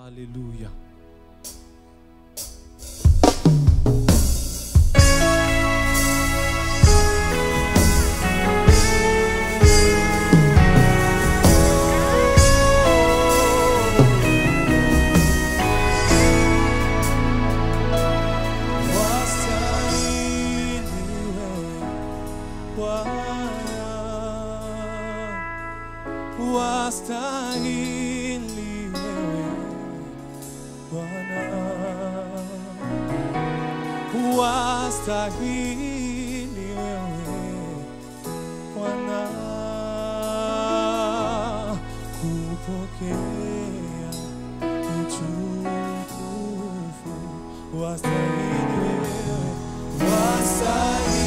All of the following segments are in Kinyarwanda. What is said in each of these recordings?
Hallelujah. Wastahili wewe Bwana, wastahili wewe Bwana, kupokea utukufu. Wastahili wewe, wastahili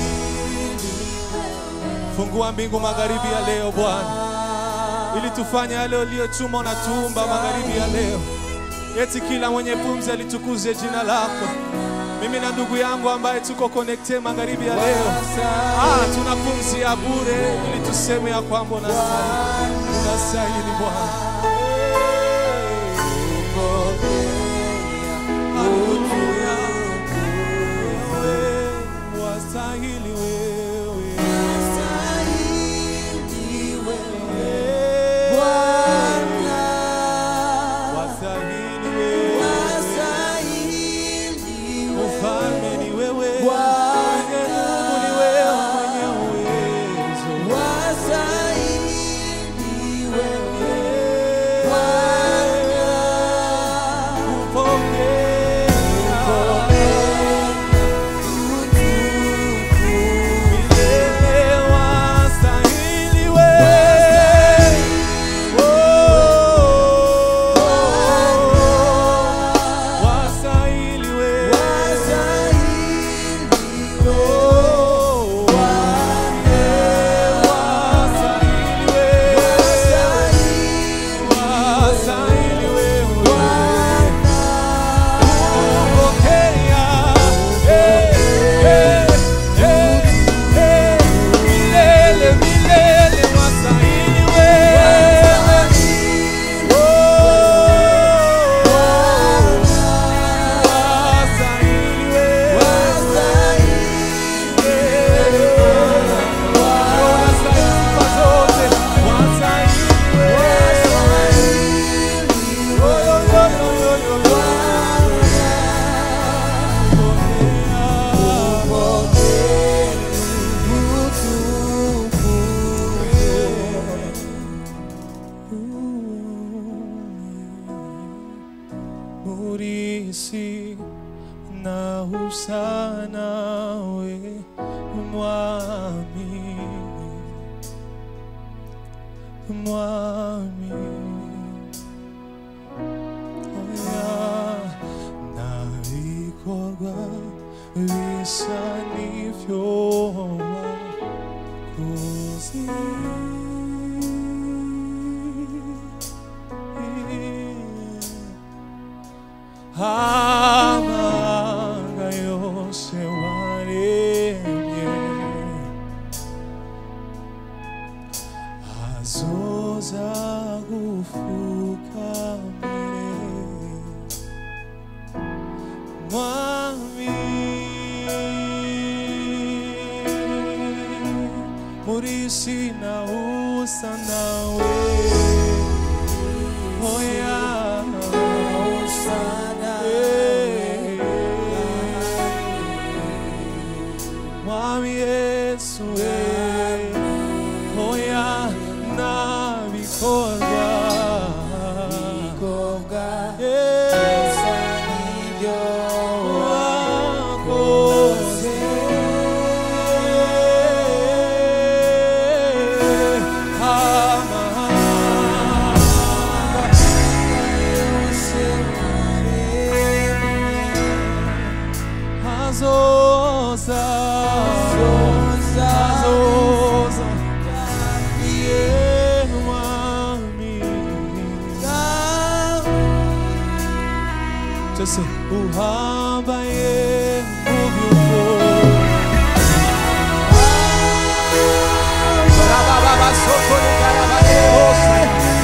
wewe. Fungua mbingu magharibi ya leo Bwana, ili tufanye yale uliyotuma unatuumba magharibi ya leo. Eti kila mwenye pumzi alitukuze jina lako. Mimi na ndugu yangu ambaye tuko connected magharibi ya leo, tuna pumzi ya bure ili tuseme ya kwamba unastahili Bwana. Hallelujah. Wastahili wewe, wastahili wewe Bwana, wastahili wewe, wastahili wewe, ufalme ni wewe Bwana, Mungu ni wewe mwenye uwezo, wastahili wewe Bwana, upokee Murisi na usana we mwami, mwami oya na bikorwa bisa n'ivyo wakoze. Amanga yose waremye azoza gufukamire mwami, murisi na usa nawe oya Mwami Yesu oya na bikorwa bisa n'ibyo wakoze. Azoza just say uhamba ye mubyuko baba soko ni karabane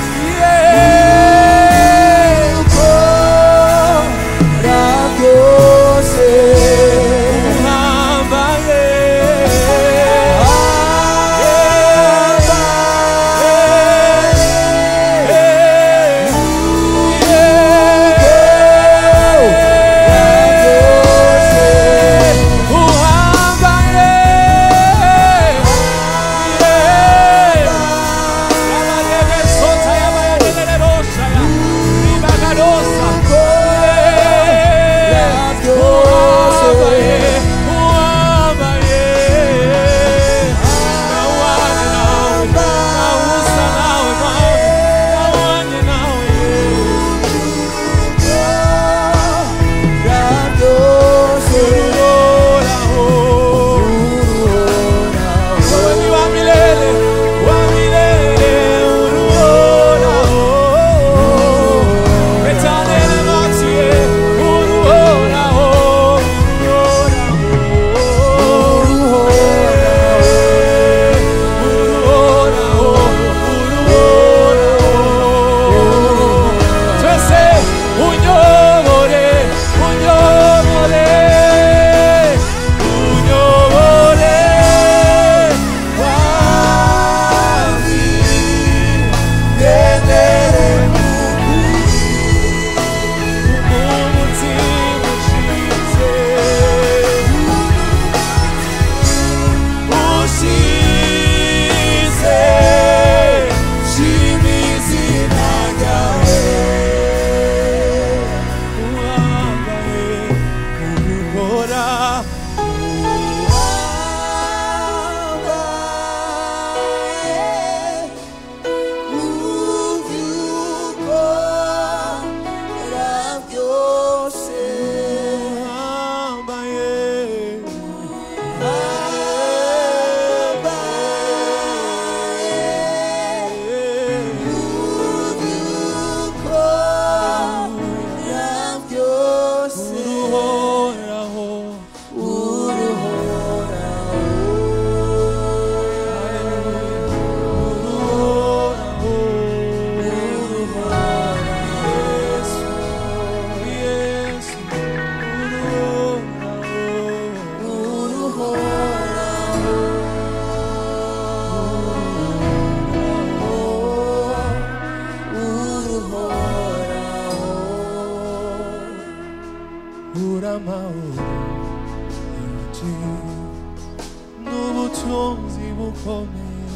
n'ubutunzi bukomeye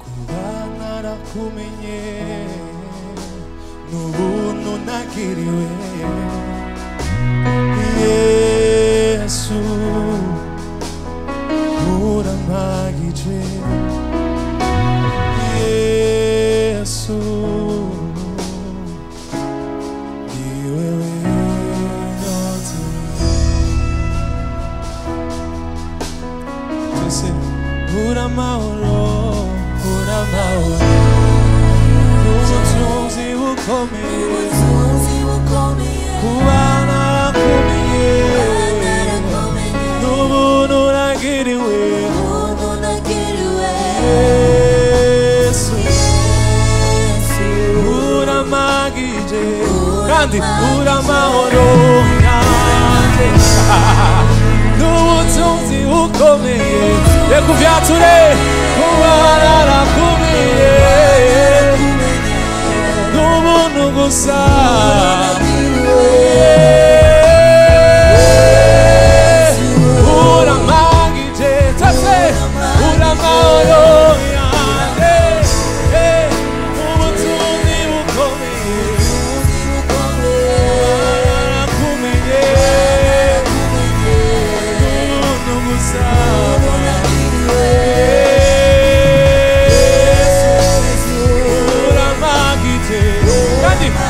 kuba narakumenye n'ubuntu nagiriwe Yesu urampagije Yesu Pura mahoro, n'ubutunzi bukomeye, kuba narakumenye, n'ubuntu nagiriwe, Yesu, urampagije, kandi uramahoro yanjye, n'ubutunzi bukomeye. Reka uvyature kuba narakumenye n'ubuntu gusa urampagije tase uramahoro yanjye n'ubutunzi bukomeye narakumenye n'ubuntu gusa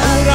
Ura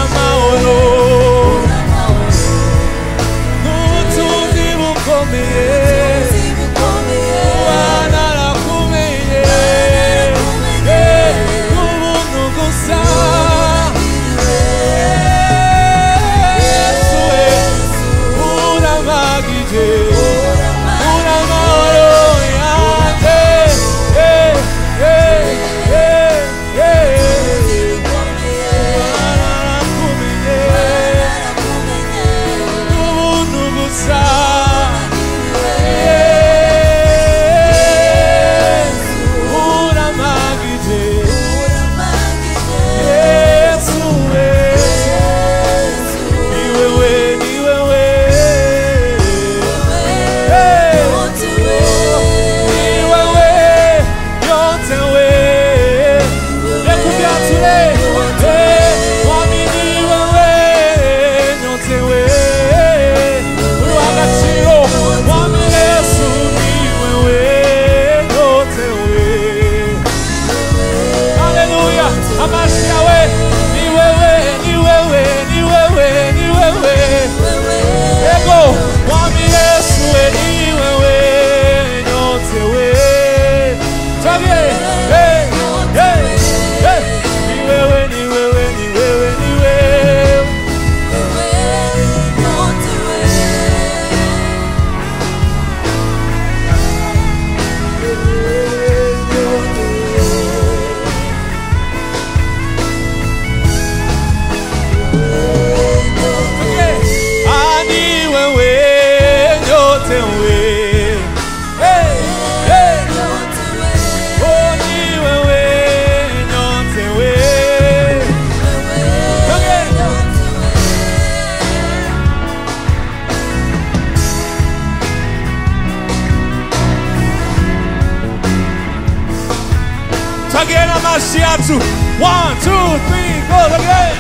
amashi yacu. 1, 2, 3, go again.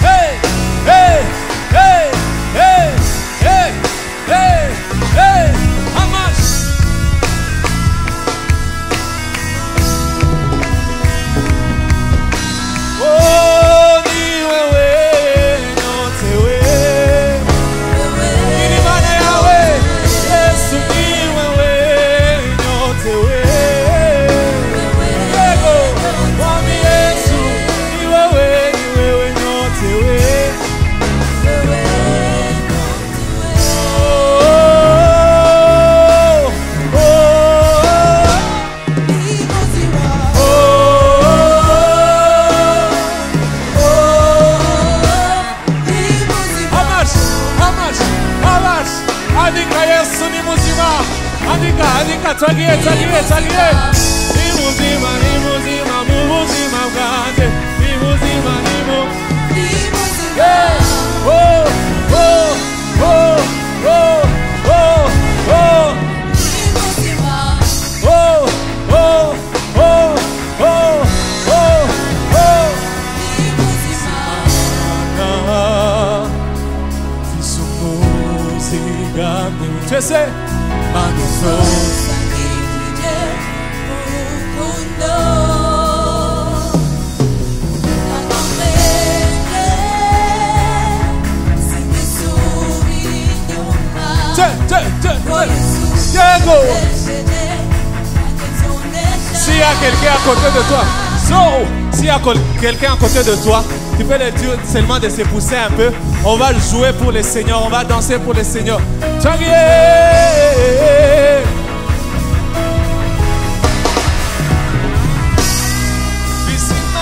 Hey, hey, hey, hey, hey, hey, hey, amashi. Oh, ni wewe nyote we. Ni maana yawe Yesu, ni wewe nyote we. Yego, mwami Yesu, ni wewe nyote we. Andika Yesu ni muzima. Andika twagiye. Ni muzima mu buzima bwanjye. Ni muzima Yeah. Oh, oh, oh, oh, oh, oh. Oh, oh, oh, oh, oh, oh. Tu sais, Diego. S'il y a quelqu'un à côté de toi, s'il y a quelqu'un à côté de toi, tu peux le dire seulement de se pousser un peu. On va jouer pour le Seigneur, on va danser pour le Seigneur.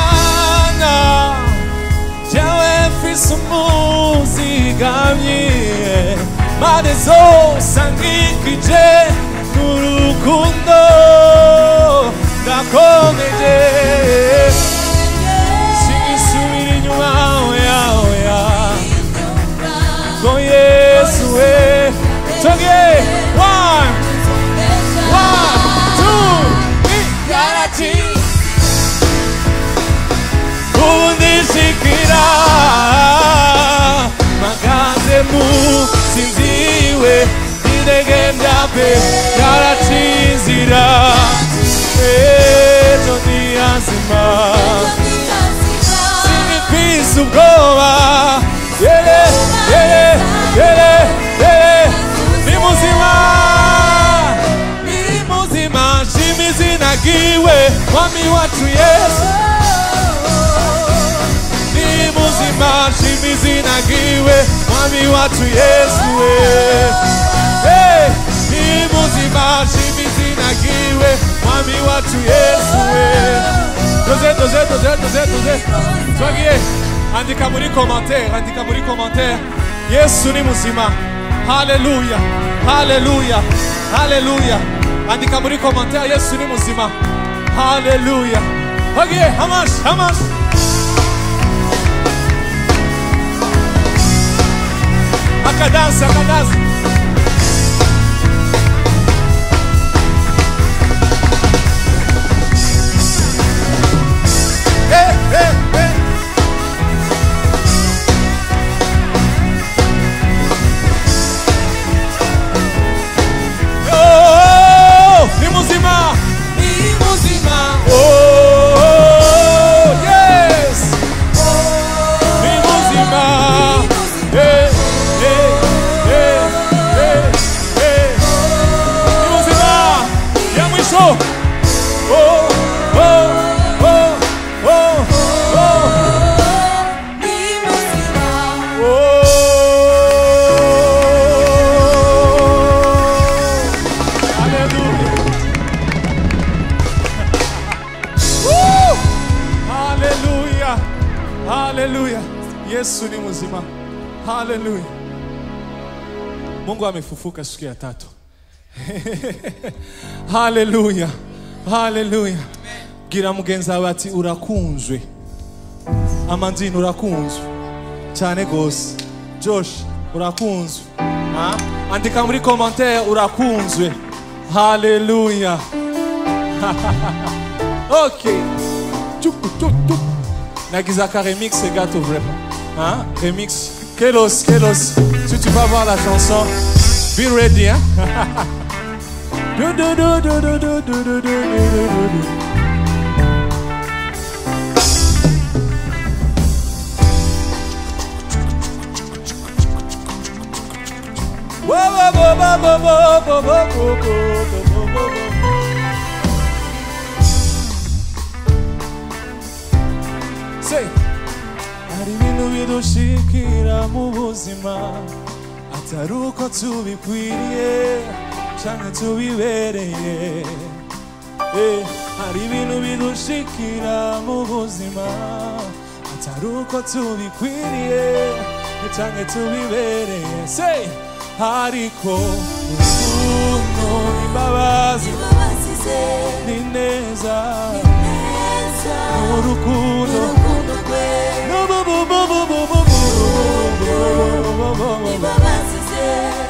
Bisimana, jawe fisu muzigamye, manezo sangikije nurukundo ndakomeje. Singisubira inyuma oya. Go Yesu we. Toge 1, 2, 3. Garati unishikira magaze mu sinziwe idegendabe garati zira Toni azima sinipisa ubwoba. Yele ni muzima shimizinagiwe mwami wacu Yesu. Ni muzima shimizinagiwe mwami wacu Yesu. Hey, ni muzima shimizinagiwe mwami wacu Yesu. Doze. Twagiye. Andika muri commentaire. Yesu ni muzima. Hallelujah. Andika muri commentaire. Yesu ni muzima. Hallelujah. Okay, hamash. Akadansa. Hey. Ni muzima. Oh, yes. Ni muzima. Hey. Ni muzima. Ya mwisho. Oh. Hallelujah. Yesu ni mzima. Hallelujah. Mungu amefufuka siku ya tatu. Hallelujah. Gira mugenza wawe ati urakunzwe. Amandine urakunzwe. Cyane gose. Josh urakunzwe. Andika muri commentaire urakunzwe. Hallelujah. Okay. Nagizaka remix c'est gâteau vraiment. Hein? Remix. Kelos. Si tu vas voir la chanson, be ready, hein? Say, hari ibintu bidushikira mu buzima atari uko tubikwiriye canke tubibereye. Hari ibintu bidushikira mu buzima atari uko tubikwiriye canke tubibereye. Say, hariko urukundo imbabazi ni neza urukundo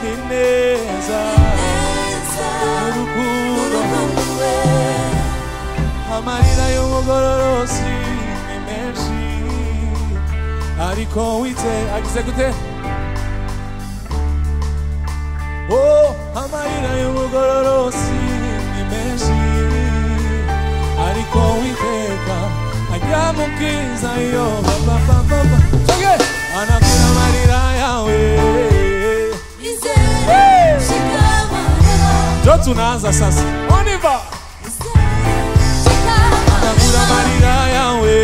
ni neza urukundo amarira y'umugororosi ni menshi ariko wite agize gute. Oh, amarira y'umugororosi ni menshi ariko witeka anyamukiza yo anakura amarira yawe jo tunaanza sasa oniva anakura amarira yawe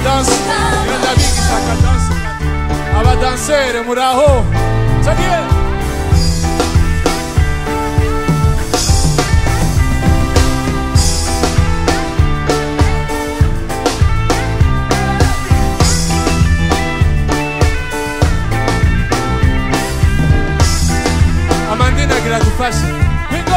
danse, il y a qui s'acca danse. Ava dansere muraho. Sakie. Amandina gratu fashion. We go.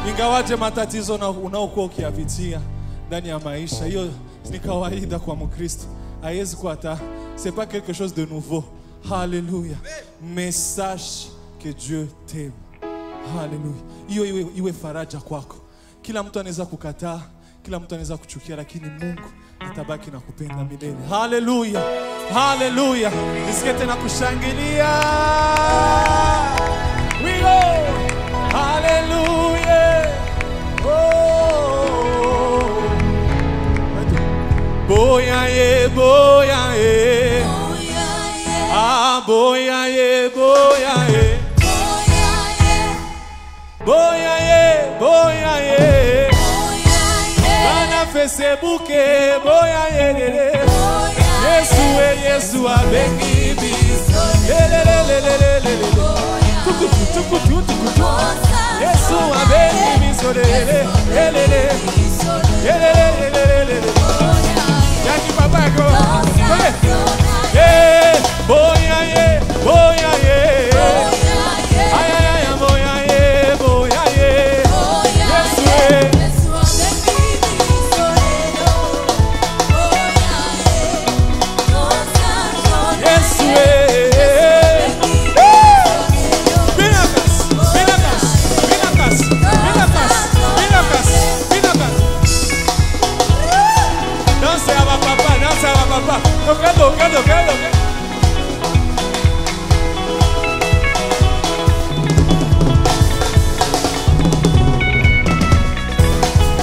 Ingawaje matatizo unaokuwa ukiyapitia ndani ya maisha, hiyo ni kawaida kwa Mkristo. Haiwezi kuwa c'est pas quelque chose de nouveau. Hallelujah. Mais sache que Dieu t'aime. Hallelujah. Hiyo iwe faraja kwako. Kila mtu anaweza kukataa, kila mtu anaweza kuchukia, lakini Mungu atabaki na kupenda milele. Hallelujah. Hallelujah. Nisikie tena kushangilia. We go. Hallelujah. Oh. Boyaye, boyaye. Ah, boyaye, boyaye. Boyaye, boyaye. Bana fese bouquet, boyaye. Yesu abengi biso. Yesu abengi biso. Yaki papa go. Boyaye, boyaye. Ay ay ay, boyaye, boyaye. Yesu Tocando.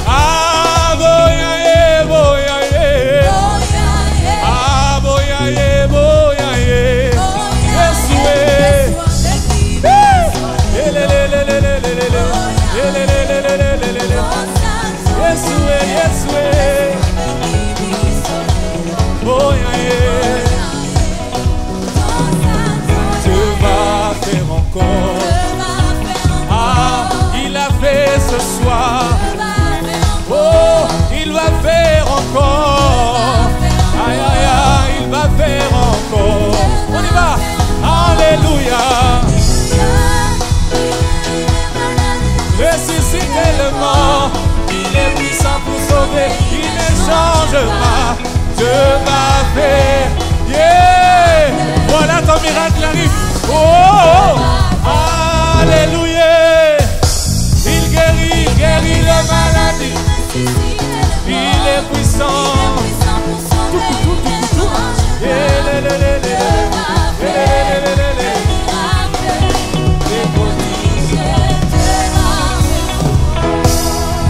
Ah, boyaye, boyaye. Ah, boyaye, boyaye. Yesu Yesu boyaye. Tu vas faire encore. Ah, il a fait ce soir. Oh, il va faire encore. Aïe, aïe, aïe, il va faire encore. On y va. Alléluia. Ressusciter le mort. Il est puissant pour sauver. Il ne change pas. Dieu va faire. Yeah. Voilà ton miracle arrive. Oh, oh, oh. Alléluia. Il guérit la maladie. Il est puissant.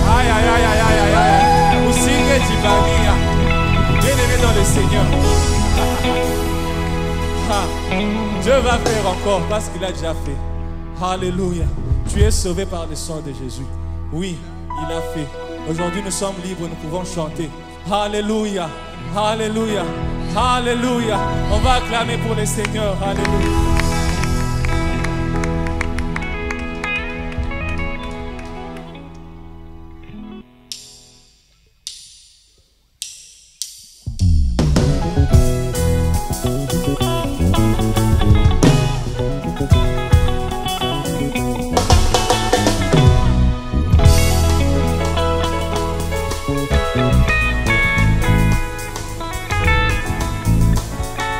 Aïe, aïe, aïe, aïe, aïe, aïe. Vous signez du Bania. Bien-aimé dans le Seigneur. Dieu va faire encore parce qu'il a déjà fait. Alléluia. Tu es sauvé par le sang de Jésus. Oui, il a fait. Aujourd'hui, nous sommes libres, nous pouvons chanter. Alléluia. Alléluia. Alléluia. On va acclamer pour le Seigneur. Alléluia.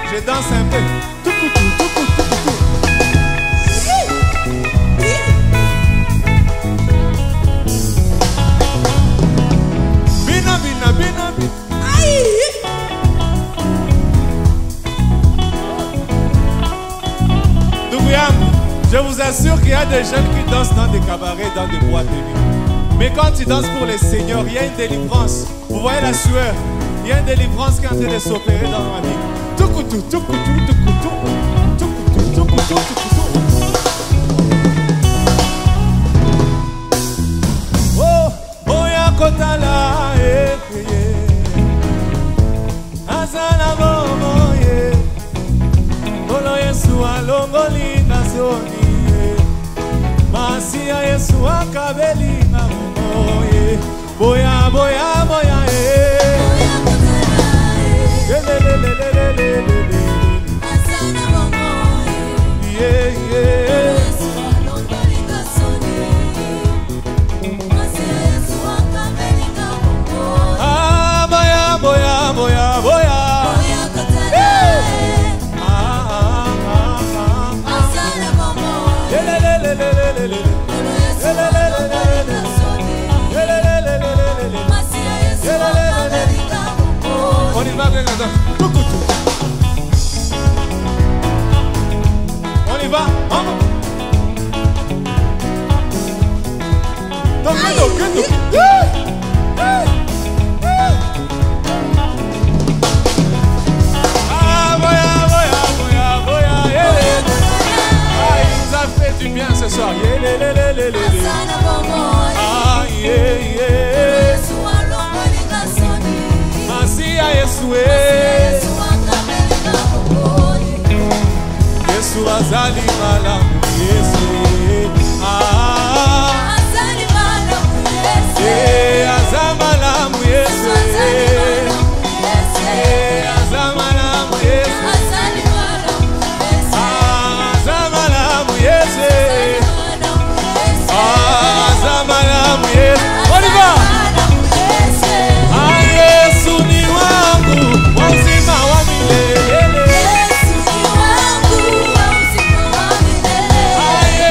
Je danse un peu. Bina, bina, bina, bina. Je vous assure qu'il y a des jeunes qui dansent dans des cabarets, dans des boîtes de nuit. Mais quand tu danses pour le Seigneur, il y a une délivrance. Vous voyez la sueur. Il y a une délivrance qui est en train de s'opérer dans ma vie. Tukutu, tukutu, tukutu, tukutu, tukutu, tukutu. Oh, boya kotala, azala bomo, Bolo Yesu alongoli na zoni, Masia Yesu akabeli na momo, boya, boya, boya, on y va, vamos. Yesu Yesu azali malamu Yesu azali malamu Yesu azali malamu Yesu azali malamu Yesu azali malamu Yesu azali malamu Yesu Oliva Yesu ni wangu wa uzima wa milele Yesu ni wangu wa uzima wa milele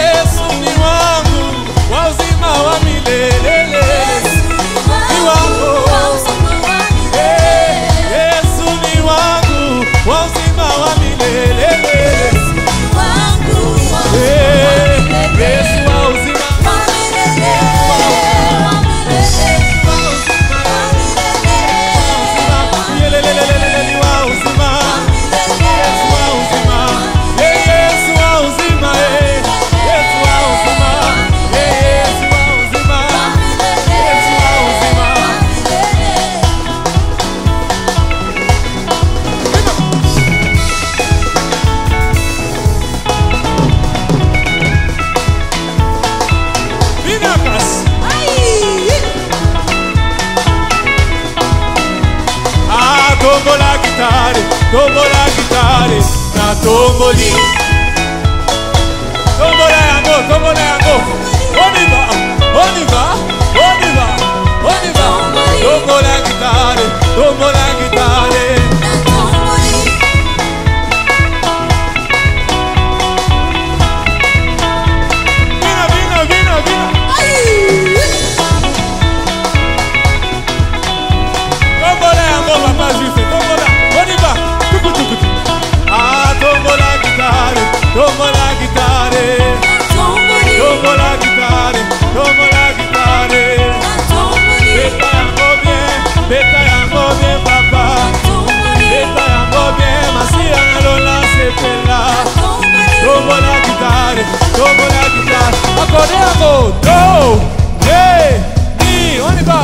Yesu ni wangu wa uzima wa milele Yesu ni wangu wa uzima wa milele Yesu ni wangu wa uzima wa milele Yesu ni wangu wa uzima wa milele Tombola gitare, na tomboli. Tombola yango. On y va. Tombola gitare, na tomboli. Vina. Tombola yango, papa juste, tombola. On y va. Tombola gitare, tombola gitare, tombola gitare, tombola gitare. Beta yango bien papa, beta yango bien masia na lola sepela. Tombola gitare, akode yango, do, hey, ni, on y va.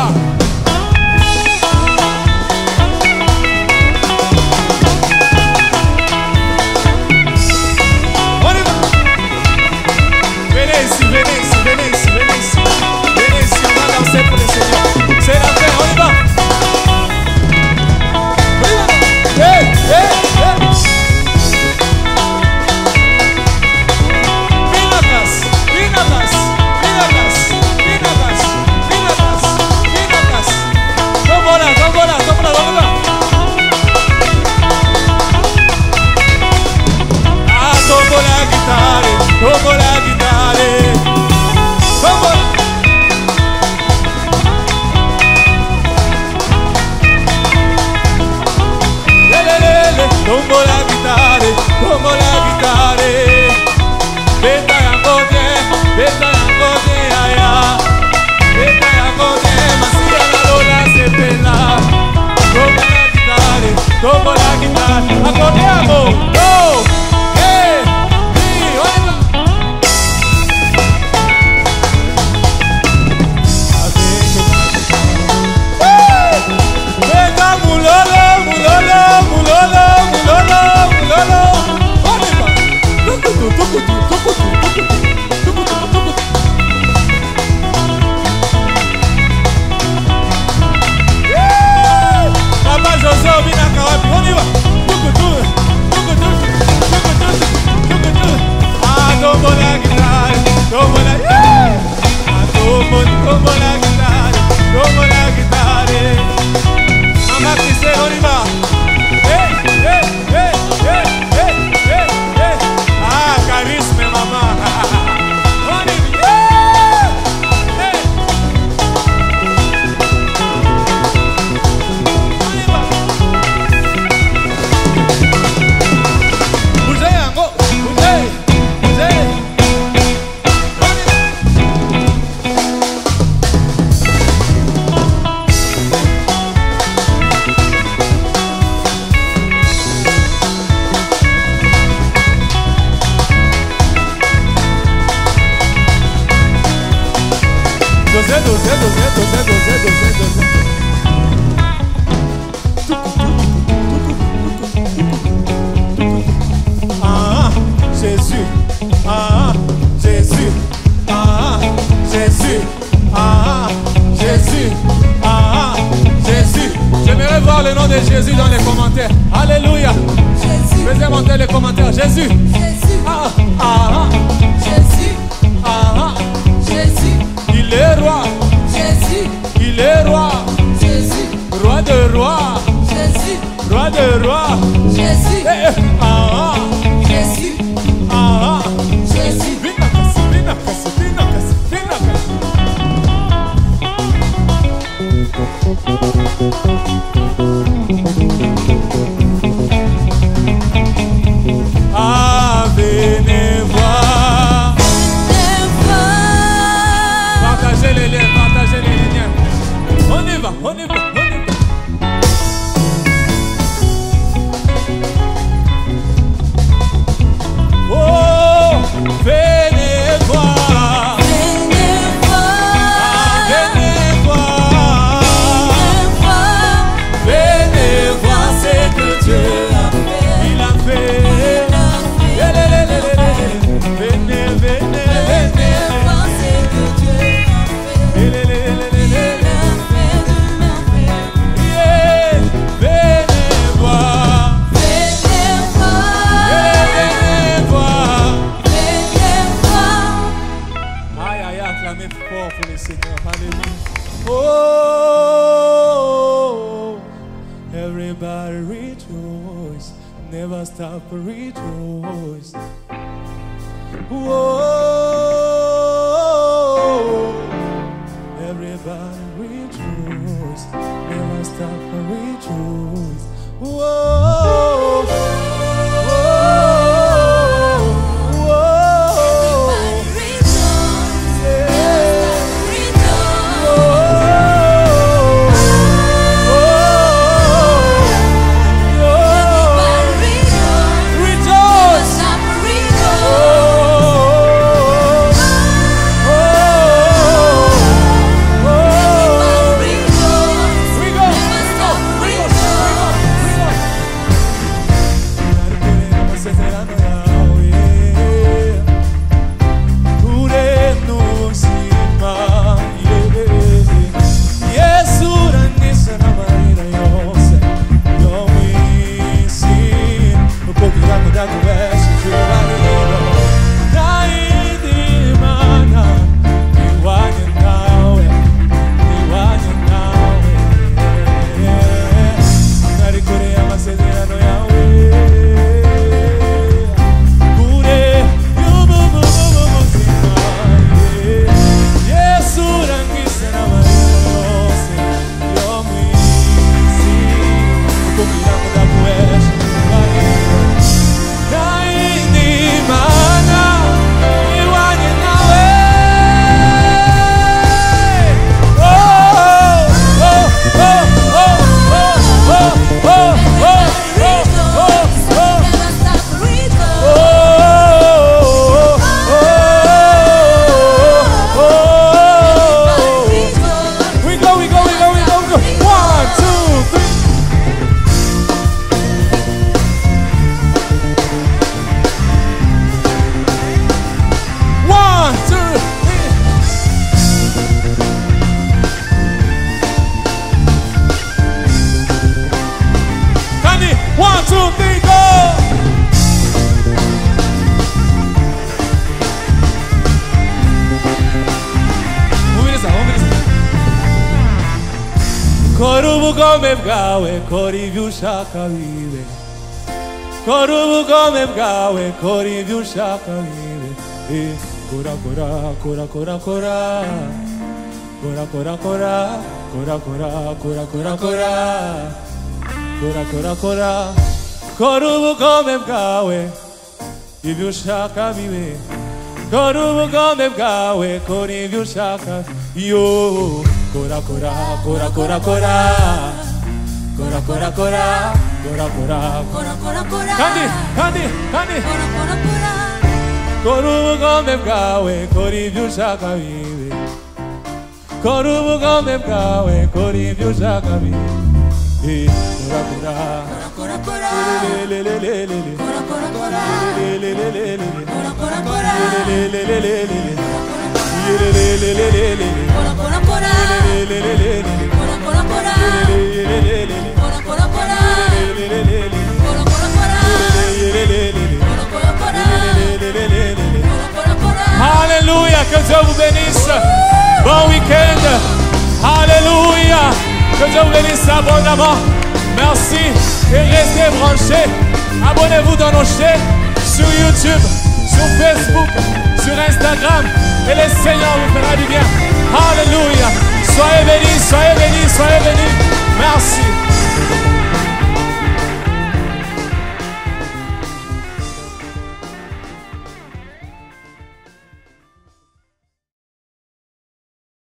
Venez, on va danser pour le Seigneur. C'est la fin, on y va. Hey. Vinagas. Tombola. Tombola gitare. Tombola gitare. Beta yango bien, aya. Beta yango bien, masia na lola sepela. Tombola gitare. Akode yango, go. Hey, oliva. Beta mulolo. Oliva. Papa José obina kawapi. Oliva. Tombola gitare. Tombola gitare. Mama Kise, Oliva. Carisme, mamá. Doze. Jésus dans les commentaires. Alléluia. Faisez monter les commentaires. Jésus. Ah, ah, ah. Jésus. Ah, ah. Jésus. Il est roi. Jésus. Il est roi. Jésus. Roi de rois. Jésus. Roi de rois. Jésus. Eh, eh. Ah, ah. Jésus. Ah, ah. Jésus. Vinacas, vinacas, vinacas, vinacas. Ah, venez voir. Partagez les liens, partagez les liens. On y va, on y va, on y va. Oh, venez voir. Venez voir. Venez voir. Venez voir ce que Dieu a fait. Il a fait. Venez, venez, Venez voir ce que Dieu a fait. Il a fait de merveilles. yeah. Venez voir. Venez voir. Venez voir. Venez voir. Aïe, aïe, acclamez fort pour le Seigneur. Alléluia. Oh, everybody rejoice. Never stop to rejoice. Whoa, everybody rejoice. Never stop to rejoice. Whoa, whoa, Rejoice. yeah. Rejoice. Rejoice! Korubugome bwawe kora ibyo ushaka bibe. Korubugome bwawe kora ibyo ushaka bibe. Kora kora kora kora kora. Kora kora kora. Kora kora kora kora kora. Kora kora kora. Korubugome bwawe ibyo ushaka bibe. Korubugome bwawe kora ibyo ushaka. Yo. Kora kora kora kora kora. Kora kora kora. Kora kora. Kora kora kora. Kandi kandi kandi. Kora kora kora. Kora ubugome bwawe kora ibyo ushaka bibe. Kora ubugome bwawe kora ibyo ushaka bibe. Kora kora. Kora kora kora. Lelelelelele. Kora kora kora. Lelelelelele. Kora kora kora. Lelelelelele. Lelelelelele. Kora kora kora. Lelelelelele. Kora kora kora. Lelelelelele. Kora kora kora. Dieu vous bénisse. Bon week-end. Alléluia. Que Dieu vous bénisse abondamment. Merci. Et restez branchés. Abonnez-vous dans nos chaînes. Sur YouTube, sur Facebook, sur Instagram. Et le Seigneur vous fera du bien. Alléluia. Soyez